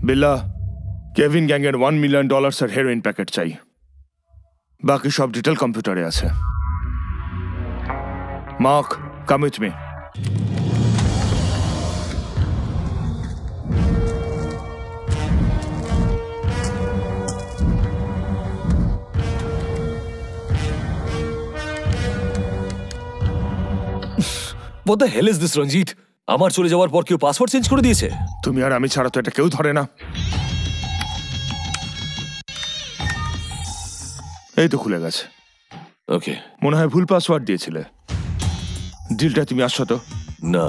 বিল্লা, Kevin গ্যাংয়ের $1 million heroin packet চাই। বাকি সব ডিটেল কম্পিউটারে আছে। Mark, come with me. What the hell is this, Ranjit? আমার চলে যাওয়ার পর কেউ পাসওয়ার্ড চেঞ্জ করে দিয়েছে? তুমি আর আমি ছাড়া তো এটা কেউ ধরে না। এই তো খুলে গেছে। ওকে, মনে হয় ভুল পাসওয়ার্ড দিয়েছিলে। ডিলটা তুমি আসছো তো? না।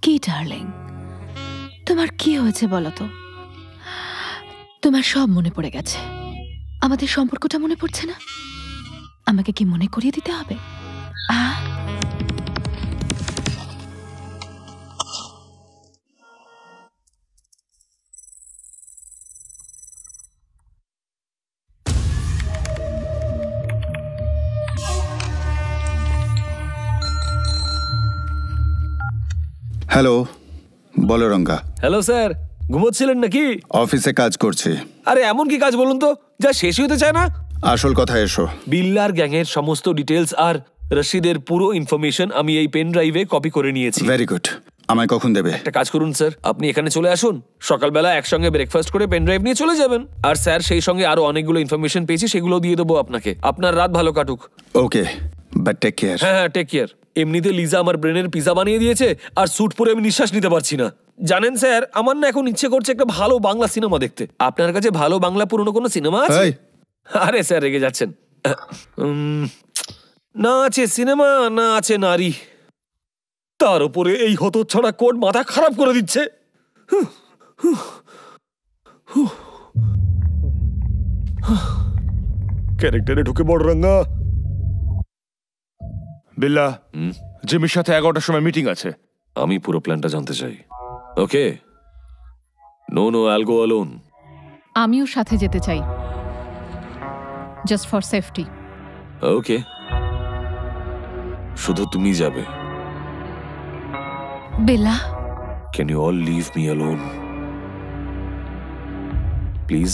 কি ডার্লিং, তোমার কি হয়েছে বলো তো? তোমার সব মনে পড়ে গেছে, আমাদের সম্পর্কটা মনে পড়ছে না? আমাকে কি মনে করিয়ে দিতে হবে? হ্যালো, বলো রঙ্গা। হ্যালো স্যার, ঘুমোচ্ছিলেন নাকি? অফিসে কাজ করছি। আরে এমন কি কাজ বলুন তো যা শেষ হতে চায় না? আসল কথা এসো। বিল্লার গ্যাংয়ের সমস্ত ডিটেলস আর রশিদের পুরো ইনফরমেশন আমি এই পেন ড্রাইভে কপি করে নিয়েছি। Very good. আমায় কখন দেবে? একটা কাজ করুন স্যার, আপনি এখানে চলে আসুন, সকালবেলা একসঙ্গে ব্রেকফাস্ট করে পেন ড্রাইভ নিয়ে চলে যাবেন। আর স্যার সেই সঙ্গে আরো অনেকগুলো ইনফরমেশন পেয়েছি, সেগুলো দিয়ে দেবো আপনাকে। আপনার রাত ভালো কাটুক। ওকে, বাট টেক কেয়ার। হ্যাঁ, টেক কেয়ার। এমনিতে লিজা আমার ব্রেনের পিজা বানিয়ে দিয়েছে, আর স্যুট পরে আমি নিঃশ্বাস নিতে পারছি না। জানেন স্যার, আমার না এখন ইচ্ছে করছে একটা ভালো বাংলা সিনেমা দেখতে। আপনার কাছে ভালো বাংলা পুরনো কোনো সিনেমা আছে? আরে স্যার, রেগে যাচ্ছেন। না আছে সিনেমা, না আছে নারী, তার উপরে এই হতচ্ছাড়া কোড মাথা খারাপ করে দিচ্ছে। ক্যারেক্টারে ঢুকে বড় রঙ্গা। বিল্লা, জিমির সাথে 11টার সময় মিটিং আছে। আমি পুরো প্ল্যানটা জানতে চাই। ওকে? নো, আইল গো অ্যালোন। আমিও সাথে যেতে চাই, জাস্ট ফর সেফটি। ওকে, শুধু তুমি যাবে। Bela, can you all leave me alone please?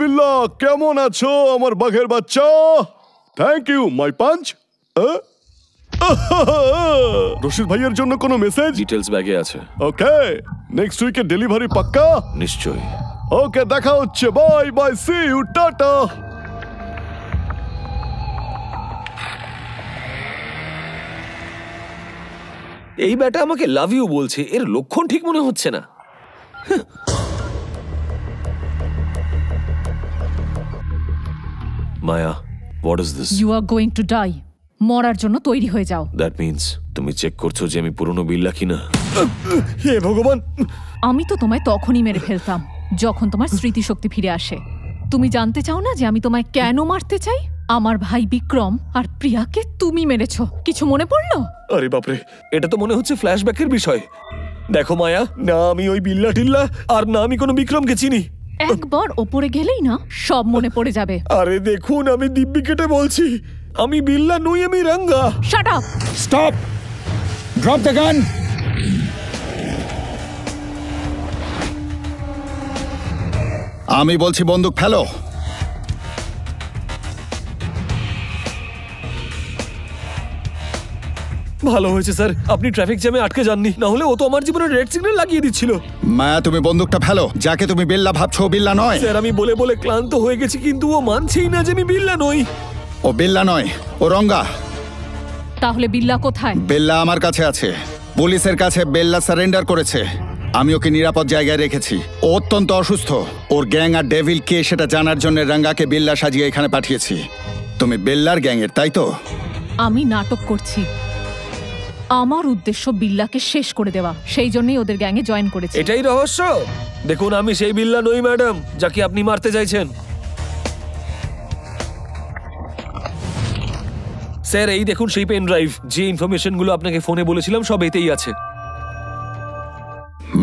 Billa, কেমন আছো আমার বাঘের বাচ্চা? Thank you my punch. Rashid ভাইয়ের জন্য কোনো মেসেজ? ডিটেলস ব্যাগে আছে। ওকে, নেক্সট উইকে ডেলিভারি পাক্কা? নিশ্চয়ই। ওকে, দেখা হচ্ছে। বাই বাই, সি ইউ, টাটা। এই ব্যাটা আমাকে লাভ ইউ বলছে, এর লক্ষণ ঠিক মনে হচ্ছে না। মায়া, what is this? You are going to die. মরার জন্য তৈরি হয়ে যাও। That means তুমি চেক করছো যে আমি পুরনো বিল্লা কিনা? হে ভগবান! আমি তো তোমায় তখনই মেরে ফেলতাম যখন তোমার স্মৃতিশক্তি ফিরে আসে। তুমি জানতে চাও না যে আমি তোমায় কেন মারতে চাই? আমার ভাই বিক্রম আর প্রিয়াকে তুমি মেরেছো, কিছু মনে পড়লো? আরে বাপরে, এটা তো মনে হচ্ছে ফ্ল্যাশব্যাকের বিষয়। দেখো মায়া, না আমি ওই বিল্লা টিল্লা, আর না আমি কোনো বিক্রমকে চিনি। একবার ওপরে গেলেই না সব মনে পড়ে যাবে। আরে দেখুন, আমি দিব্যি কেটে বলছি, আমি বিল্লা নই, আমি Ranga. Shut up! Stop! Drop the gun! আমি বলছি বন্দুক ফেলো। ভালো হয়েছে স্যার আপনি ট্রাফিক জ্যামে আটকে যাননি, না হলে ও তো আমার জীবনে রেড সিগন্যাল লাগিয়ে দিচ্ছিল। মায়া তুমি বন্দুকটা ফেলো। যাকে তুমি বিল্লা ভাবছো ও বিল্লা নয়। স্যার আমি বলে বলে ক্লান্ত হয়ে গেছি, কিন্তু ও মানছেই না যে আমি বিল্লা নই। ও বিল্লা নয়, ও রঙ্গা। তাহলে বিল্লা কোথায়? বেল্লা আমার কাছে আছে। পুলিশের কাছে বেল্লা সারেন্ডার করেছে। আমি ওকে নিরাপদ জায়গায় রেখেছি। ও অত্যন্ত অসুস্থ। ওর গ্যাং আর ডেভিল কে সেটা জানার জন্য রঙ্গাকে বিল্লা সাজিয়ে এখানে পাঠিয়েছি। তুমি বেল্লার গ্যাংয়ের, তাই তো? আমি নাটক করছি। আমার উদ্দেশ্য বিল্লাকে শেষ করে দেওয়া, সেই জন্যই ওদের গ্যাংয়ে জয়েন করেছি। এটাই রহস্য? দেখুন আমি সেই বিল্লা নই ম্যাডাম যাকে আপনি মারতে চাইছেন। স্যার এই দেখুন সেই পেন ড্রাইভ, যে ইনফরমেশন গুলো আপনাকে ফোনে বলেছিলাম সব এতেই আছে।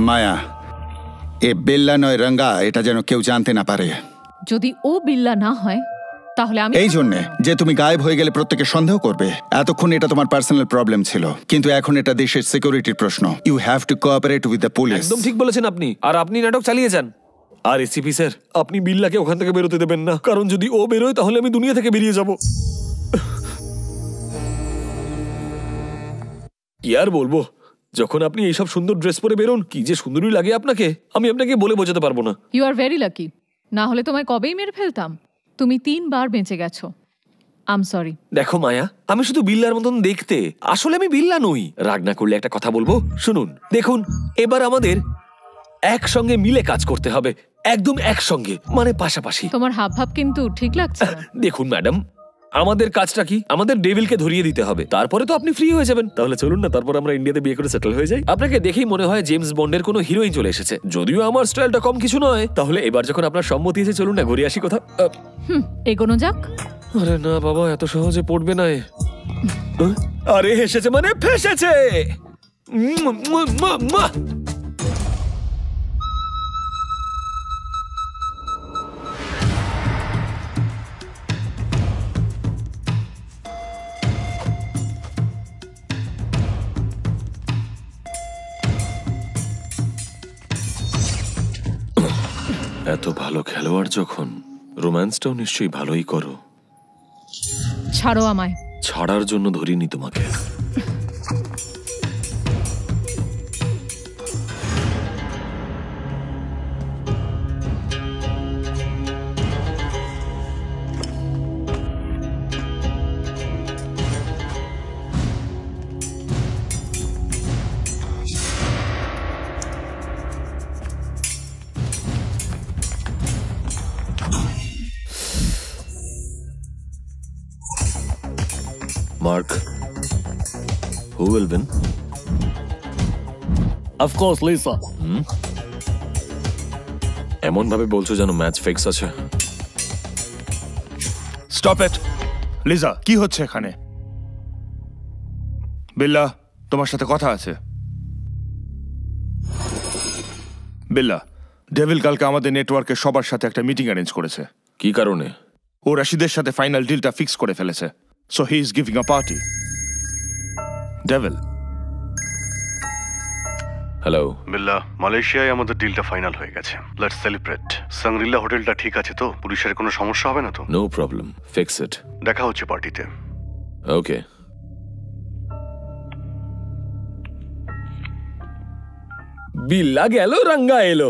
মায়া, এ বেল্লা নয় রঙ্গা, এটা যেন কেউ জানতে না পারে। যদি ও বিল্লা না হয় তাহলে আমি এই জন্যে যে তুমি গায়েব হয়ে গেলে প্রত্যেকে সন্দেহ করবে। এতক্ষণ এটা তোমার পার্সোনাল প্রবলেম ছিল, কিন্তু এখন এটা দেশের সিকিউরিটির প্রশ্ন। You have to cooperate with the police. একদম ঠিক বলেছেন আপনি, আর আপনি নাটক চালিয়ে যান। আর এসিপি স্যার আপনি বিল্লাকে ওখান থেকে বেরোতে দেবেন না, কারণ যদি ও বেরোয় তাহলে আমি দুনিয়া থেকে বেরিয়ে যাব। কি আর বলবো, যখন আপনি এইসব সুন্দর ড্রেস পরে বেরোন কি যে সুন্দরই লাগে আপনাকে, আমি আপনাকে বলে বোঝাতে পারবো না। ইউ আর ভেরি লাকি, না হলে তোমায় কবেই মেরে ফেলতাম। তুমি 3 বার বেঁচে গেছো। I am sorry. দেখো মায়া, আমি শুধু বিল্লার মতন দেখতে, আসলে আমি বিল্লা নই। রাগ না করলে একটা কথা বলবো, শুনুন। দেখুন এবার আমাদের একসঙ্গে মিলে কাজ করতে হবে, একদম একসঙ্গে, মানে পাশাপাশি। তোমার হাব ভাব কিন্তু ঠিক লাগছে না। দেখুন ম্যাডাম, আমাদের কাজটা কি? আমাদের ডেভিলকে ধরিয়ে দিতে হবে, তারপরে তো আপনি ফ্রি হয়ে যাবেন। তাহলে চলুন না, তারপর আমরা ইন্ডিয়াতে বিয়ে করে সেটেল হয়ে যাই। আপনাকে দেখেই মনে হয় জেমস বন্ডের কোনো হিরোইন চলে এসেছে, যদিও আমার স্টাইলটা কম কিছু নয়। তাহলে এবার যখন আপনার সম্মতি আছে চলুন না ঘুরে আসি কোথাও। এগোনো যাক। আরে না বাবা, এত সহজে পড়বে না। আরে হেসেছে মানে ফেসেছে। এত ভালো খেলোয়াড় যখন, রোম্যান্সটাও নিশ্চয়ই ভালোই করো। ছাড়ো আমায়। ছাড়ার জন্য ধরিনি তোমাকে। Mark, who will win? Of course, Lisa. এমন ভাবে বলছো যেন ম্যাচ ফিক্স আছে। Stop it. লিজা, কি হচ্ছে এখানে? বিল্লা, তোমার সাথে কথা আছে। বিল্লা, ডেভিল কালকে আমাদের নেটওয়ার্কের সবার সাথে একটা মিটিং অ্যারেঞ্জ করেছে। কি কারণে? ও রাশিদের সাথে ফাইনাল ডিলটা ফিক্স করে ফেলেছে। So he is giving a party. Devil. Hello বিল্লা, মালয়েশিয়ায় আমাদের ডিলটা ফাইনাল হয়ে গেছে। Let's celebrate. সাংরিলা হোটেলটা ঠিক আছে তো? পুলিশের কোনো সমস্যা হবে না তো? No problem, fix it. দেখা হচ্ছে পার্টিতে। ওকে। বিল্লা গেল, রঙ্গা এলো।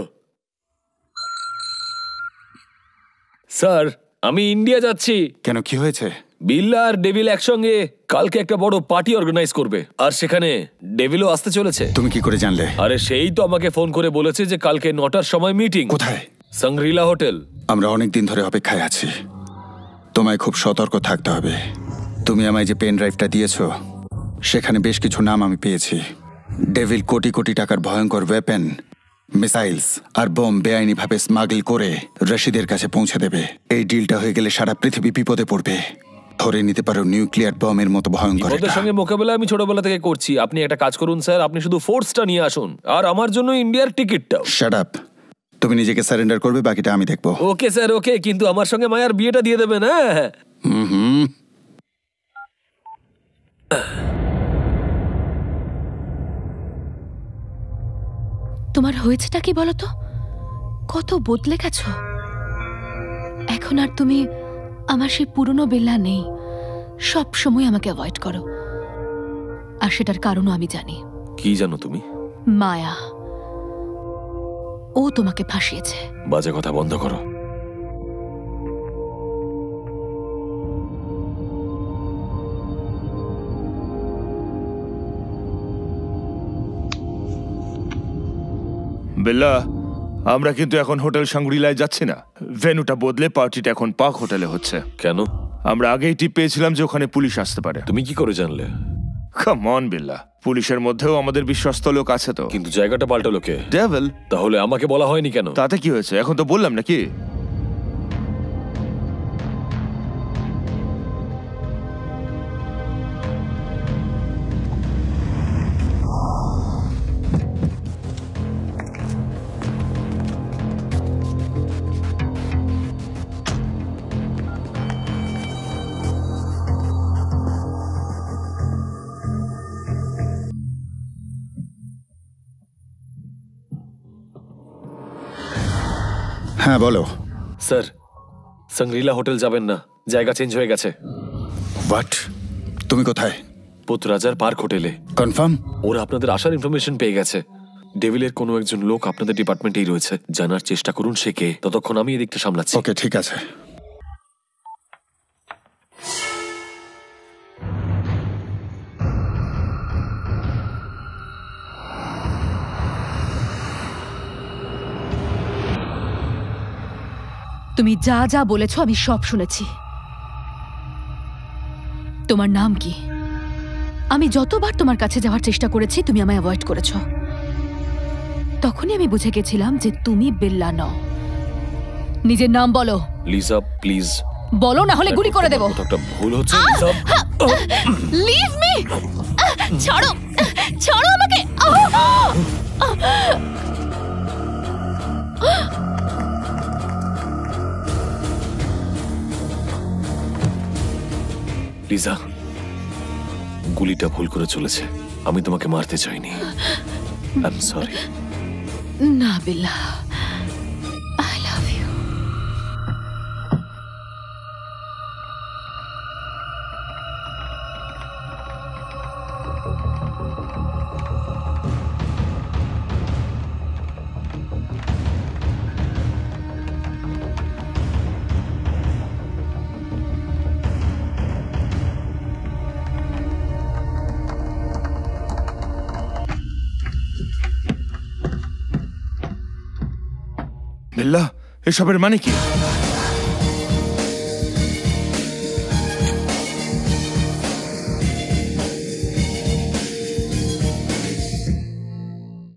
স্যার আমি ইন্ডিয়া যাচ্ছি। কেন, কি হয়েছে? বিল্লা আর ডেভিল একসঙ্গে কালকে একটা বড় পার্টি অর্গানাইজ করবে, আর সেখানে ডেভিলও আসতে চলেছে। তুমি কি করে জানলে? আরে সেই তো আমাকে ফোন করে বলেছে যে কালকে 9টার সময় মিটিং। কোথায়? Shangri La hotel. আমরা অনেক দিন ধরে অপেক্ষায় আছি। তোমায় খুব সতর্ক থাকতে হবে। তুমি আমায় যে পেন ড্রাইভটা দিয়েছো সেখানে বেশ কিছু নাম আমি পেয়েছি। ডেভিল কোটি কোটি টাকার ভয়ঙ্কর ওয়েপেন, মিসাইলস আর বোম বেআইনিভাবে স্মাগল করে রশিদের কাছে পৌঁছে দেবে। এই ডিলটা হয়ে গেলে সারা পৃথিবী বিপদে পড়বে। ধরে নিতে পারো নিউক্লিয়ার বমের মতো ভয়ঙ্কর। ওদের সঙ্গে মোকাবেলা আমি ছোটবেলা থেকে করছি। আপনি একটা কাজ করুন স্যার, আপনি শুধু ফোর্সটা নিয়ে আসুন, আর আমার জন্য ইন্ডিয়ার টিকিটটাও। Shut up. তুমি নিজেকে সারেন্ডার করবে, বাকিটা আমি দেখবো। ওকে স্যার, ওকে, কিন্তু আমার সঙ্গে মায়ার বিয়েটা দিয়ে দেবেন। হ্যাঁ তোমার হয়েছেটা কি বলো তো? কত বদলে গেছো। এখন আর তুমি আমার সেই পুরনো বেল্লা নেই, সব সময় আমাকে অ্যাভয়েড করো। আর সেটার কারণও আমি জানি। কি জানো তুমি? মায়া, ও তোমাকে ফাঁসিয়েছে। বাজে কথা বন্ধ করো। বেল্লা, আমরা কিন্তু এখন হোটেল সাংগ্রিলায় যাচ্ছি না। ভেন্যুটা বদলে পার্টিটা এখন পার্ক হোটেলে হচ্ছে। কেন? আমরা আগেই টিপ পেয়েছিলাম যে ওখানে পুলিশ আসতে পারে। তুমি কি করে জানলে? কাম অন বেল্লা, পুলিশের মধ্যেও আমাদের বিশ্বস্ত লোক আছে তো। কিন্তু জায়গাটা পাল্টালো কে? ডেভিল। তাহলে আমাকে বলা হয়নি কেন? তাতে কি হয়েছে? এখন তো বললাম নাকি? হ্যাঁ বলো। স্যার, সাংগ্রিলা হোটেল যাবেন না, জায়গা চেঞ্জ হয়ে গেছে। হোয়াট? তুমি কোথায়? পোতরাজার পার্ক হোটেলে। কনফার্ম? ওরা আপনাদের আসার ইনফরমেশন পেয়ে গেছে। ডেভিলের কোনো একজন লোক আপনাদের ডিপার্টমেন্টেই রয়েছে। জানার চেষ্টা করুন সে কে। ততক্ষণ আমি এদিকটা সামলাচ্ছি। ওকে, ঠিক আছে। তুমি যা যা বলেছো আমি সব শুনেছি। তোমার নাম কি? আমি যতবার তোমার কাছে যাওয়ার চেষ্টা করেছি তুমি আমায় অ্যাভয়েড করেছো। তখনই আমি বুঝে গেছিলাম যে তুমি বেল্লা নও। নিজের নাম বলো। লিজা, প্লিজ বলো, না হলে গুলি করে দেবো। একটা ভুল হচ্ছে লিজা। Leave me! ছাড়ো, ছাড়ো আমাকে। লিজা, গুলিটা ভুল করে চলেছে। আমি তোমাকে মারতে চাইনি। I am sorry. না বেল্লা, আই লাভ ইউ। বেল্লা, এসবের মানে কি?